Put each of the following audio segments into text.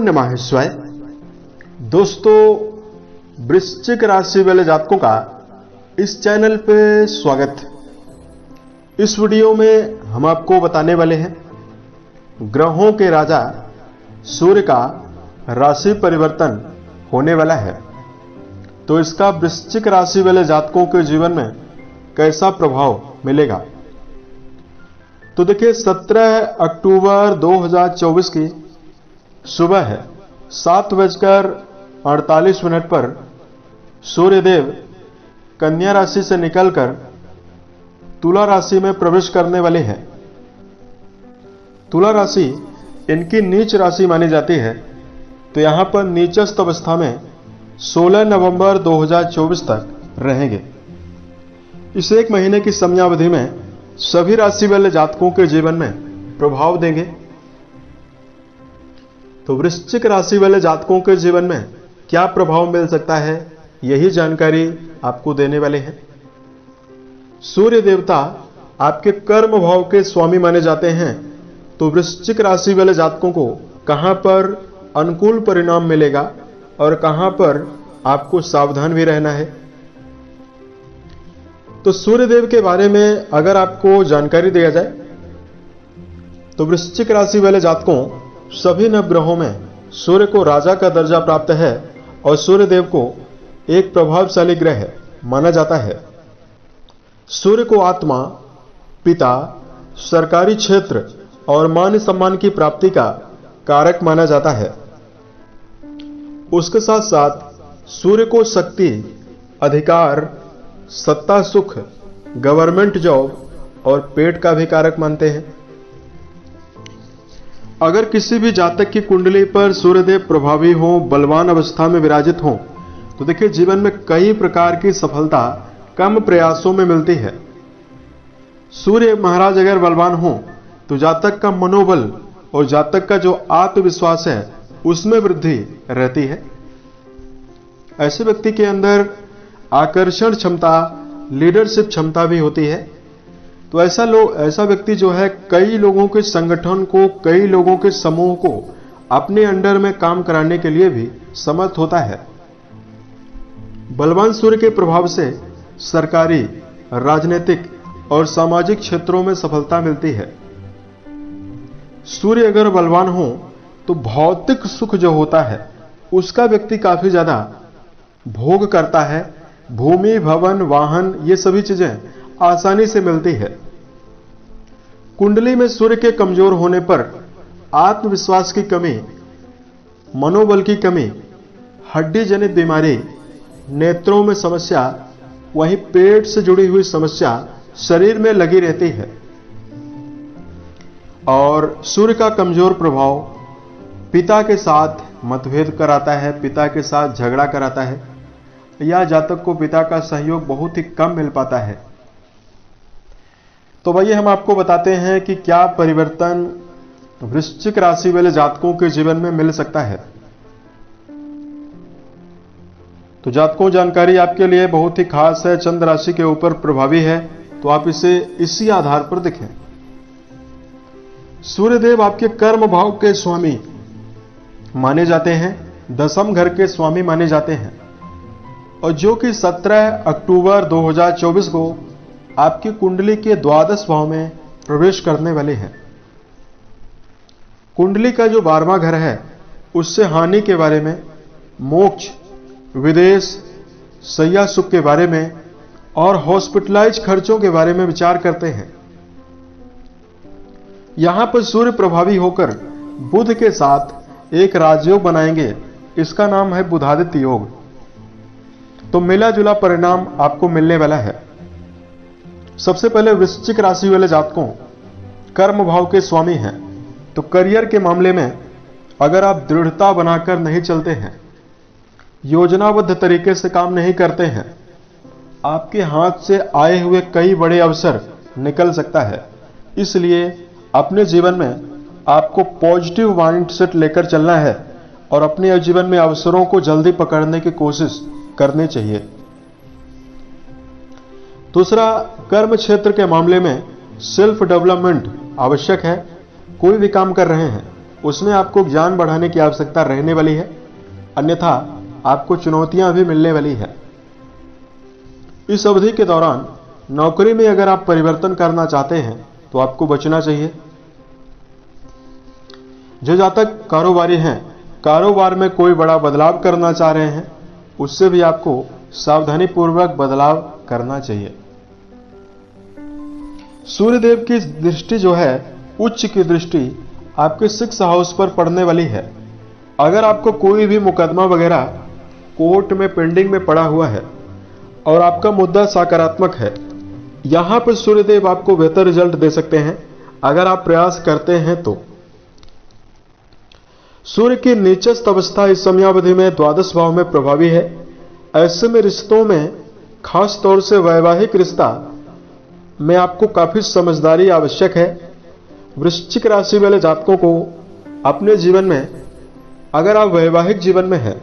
नमः शिवाय। दोस्तों, वृश्चिक राशि वाले जातकों का इस चैनल पे स्वागत। इस वीडियो में हम आपको बताने वाले हैं ग्रहों के राजा सूर्य का राशि परिवर्तन होने वाला है, तो इसका वृश्चिक राशि वाले जातकों के जीवन में कैसा प्रभाव मिलेगा। तो देखिए, 17 अक्टूबर 2024 की सुबह है 7:48 पर सूर्यदेव कन्या राशि से निकलकर तुला राशि में प्रवेश करने वाले हैं। तुला राशि इनकी नीच राशि मानी जाती है, तो यहां पर नीचस्थ अवस्था में 16 नवंबर 2024 तक रहेंगे। इस एक महीने की समयावधि में सभी राशि वाले जातकों के जीवन में प्रभाव देंगे। तो वृश्चिक राशि वाले जातकों के जीवन में क्या प्रभाव मिल सकता है, यही जानकारी आपको देने वाले हैं। सूर्य देवता आपके कर्म भाव के स्वामी माने जाते हैं, तो वृश्चिक राशि वाले जातकों को कहां पर अनुकूल परिणाम मिलेगा और कहां पर आपको सावधान भी रहना है। तो सूर्यदेव के बारे में अगर आपको जानकारी दिया जाए, तो वृश्चिक राशि वाले जातकों सभी नवग्रहों में सूर्य को राजा का दर्जा प्राप्त है और सूर्यदेव को एक प्रभावशाली ग्रह माना जाता है। सूर्य को आत्मा, पिता, सरकारी क्षेत्र और मान सम्मान की प्राप्ति का कारक माना जाता है। उसके साथ साथ सूर्य को शक्ति, अधिकार, सत्ता, सुख, गवर्नमेंट जॉब और पेट का भी कारक मानते हैं। अगर किसी भी जातक की कुंडली पर सूर्यदेव प्रभावी हो, बलवान अवस्था में विराजित हो, तो देखिए जीवन में कई प्रकार की सफलता कम प्रयासों में मिलती है। सूर्य महाराज अगर बलवान हो तो जातक का मनोबल और जातक का जो आत्मविश्वास है उसमें वृद्धि रहती है। ऐसे व्यक्ति के अंदर आकर्षण क्षमता, लीडरशिप क्षमता भी होती है। तो ऐसा व्यक्ति जो है कई लोगों के संगठन को, कई लोगों के समूह को अपने अंडर में काम कराने के लिए भी समर्थ होता है। बलवान सूर्य के प्रभाव से सरकारी, राजनीतिक और सामाजिक क्षेत्रों में सफलता मिलती है। सूर्य अगर बलवान हो तो भौतिक सुख जो होता है उसका व्यक्ति काफी ज्यादा भोग करता है। भूमि, भवन, वाहन, ये सभी चीजें आसानी से मिलती है। कुंडली में सूर्य के कमजोर होने पर आत्मविश्वास की कमी, मनोबल की कमी, हड्डी जनित बीमारी, नेत्रों में समस्या, वहीं पेट से जुड़ी हुई समस्या शरीर में लगी रहती है। और सूर्य का कमजोर प्रभाव पिता के साथ मतभेद कराता है, पिता के साथ झगड़ा कराता है, या जातक को पिता का सहयोग बहुत ही कम मिल पाता है। तो भैया हम आपको बताते हैं कि क्या परिवर्तन वृश्चिक राशि वाले जातकों के जीवन में मिल सकता है। तो जातकों, जानकारी आपके लिए बहुत ही खास है, चंद्र राशि के ऊपर प्रभावी है, तो आप इसे इसी आधार पर देखें। सूर्यदेव आपके कर्म भाव के स्वामी माने जाते हैं, दसम घर के स्वामी माने जाते हैं, और जो कि 17 अक्टूबर 2024 को आपकी कुंडली के द्वादश भाव में प्रवेश करने वाले हैं। कुंडली का जो 12वां घर है उससे हानि के बारे में, मोक्ष, विदेश, सैया सुख के बारे में और हॉस्पिटलाइज खर्चों के बारे में विचार करते हैं। यहां पर सूर्य प्रभावी होकर बुध के साथ एक राजयोग बनाएंगे, इसका नाम है बुधादित्य योग। तो मिला जुला परिणाम आपको मिलने वाला है। सबसे पहले वृश्चिक राशि वाले जातकों कर्म भाव के स्वामी हैं, तो करियर के मामले में अगर आप दृढ़ता बनाकर नहीं चलते हैं, योजनाबद्ध तरीके से काम नहीं करते हैं, आपके हाथ से आए हुए कई बड़े अवसर निकल सकता है। इसलिए अपने जीवन में आपको पॉजिटिव माइंडसेट लेकर चलना है और अपने जीवन में अवसरों को जल्दी पकड़ने की कोशिश करनी चाहिए। दूसरा, कर्म क्षेत्र के मामले में सेल्फ डेवलपमेंट आवश्यक है। कोई भी काम कर रहे हैं उसमें आपको ज्ञान बढ़ाने की आवश्यकता रहने वाली है, अन्यथा आपको चुनौतियां भी मिलने वाली है। इस अवधि के दौरान नौकरी में अगर आप परिवर्तन करना चाहते हैं तो आपको बचना चाहिए। जो जातक कारोबारी हैं, कारोबार में कोई बड़ा बदलाव करना चाह रहे हैं, उससे भी आपको सावधानी पूर्वक बदलाव करना चाहिए। सूर्यदेव की दृष्टि जो है, उच्च की दृष्टि आपके 6 हाउस पर पड़ने वाली है। अगर आपको कोई भी मुकदमा वगैरह कोर्ट में पेंडिंग में पड़ा हुआ है और आपका मुद्दा सकारात्मक है, यहां पर सूर्यदेव आपको बेहतर रिजल्ट दे सकते हैं अगर आप प्रयास करते हैं तो। सूर्य की नीचस्थ अवस्था इस समयावधि में द्वादश भाव में प्रभावी है। ऐसे में रिश्तों में, खास तौर से वैवाहिक रिश्ता में आपको काफी समझदारी आवश्यक है। वृश्चिक राशि वाले जातकों को अपने जीवन में, अगर आप वैवाहिक जीवन में हैं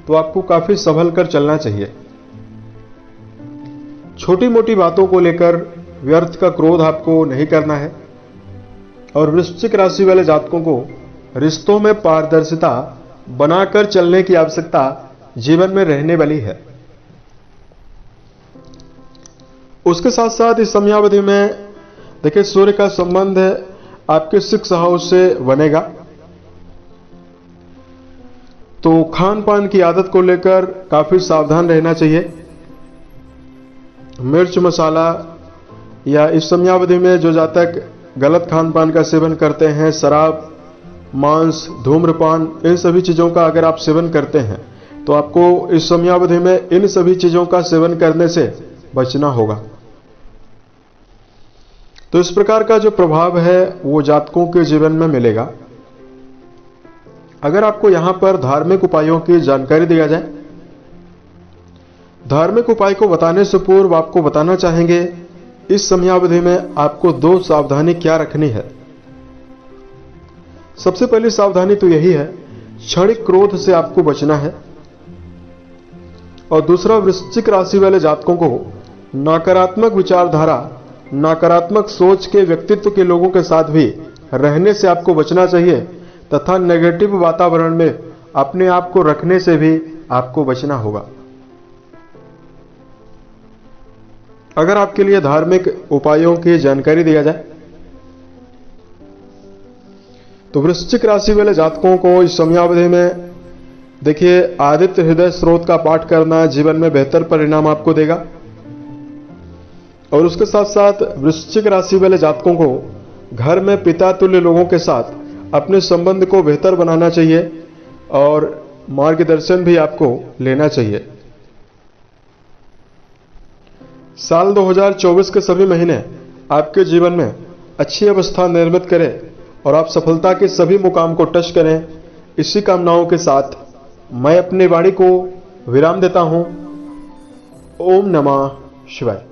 तो आपको काफी संभल कर चलना चाहिए। छोटी मोटी बातों को लेकर व्यर्थ का क्रोध आपको नहीं करना है। और वृश्चिक राशि वाले जातकों को रिश्तों में पारदर्शिता बनाकर चलने की आवश्यकता जीवन में रहने वाली है। उसके साथ साथ इस समयावधि में देखिए, सूर्य का संबंध आपके 6 हाउस से बनेगा, तो खान पान की आदत को लेकर काफी सावधान रहना चाहिए। मिर्च मसाला या इस समयावधि में जो जातक गलत खान पान का सेवन करते हैं, शराब, मांस, धूम्रपान, इन सभी चीजों का अगर आप सेवन करते हैं तो आपको इस समयावधि में इन सभी चीजों का सेवन करने से बचना होगा। तो इस प्रकार का जो प्रभाव है वो जातकों के जीवन में मिलेगा। अगर आपको यहां पर धार्मिक उपायों की जानकारी दिया जाए, धार्मिक उपाय को बताने से पूर्व आपको बताना चाहेंगे इस समयावधि में आपको 2 सावधानी क्या रखनी है। सबसे पहली सावधानी तो यही है, क्षणिक क्रोध से आपको बचना है। और दूसरा, वृश्चिक राशि वाले जातकों को नकारात्मक विचारधारा, नकारात्मक सोच के व्यक्तित्व के लोगों के साथ भी रहने से आपको बचना चाहिए तथा नेगेटिव वातावरण में अपने आप को रखने से भी आपको बचना होगा। अगर आपके लिए धार्मिक उपायों की जानकारी दिया जाए तो वृश्चिक राशि वाले जातकों को इस समयावधि में देखिए, आदित्य हृदय स्रोत का पाठ करना जीवन में बेहतर परिणाम आपको देगा। और उसके साथ साथ वृश्चिक राशि वाले जातकों को घर में पिता तुल्य लोगों के साथ अपने संबंध को बेहतर बनाना चाहिए और मार्गदर्शन भी आपको लेना चाहिए। साल 2024 के सभी महीने आपके जीवन में अच्छी अवस्था निर्मित करें और आप सफलता के सभी मुकाम को टच करें। इसी कामनाओं के साथ मैं अपनी वाणी को विराम देता हूं। ओम नमः शिवाय।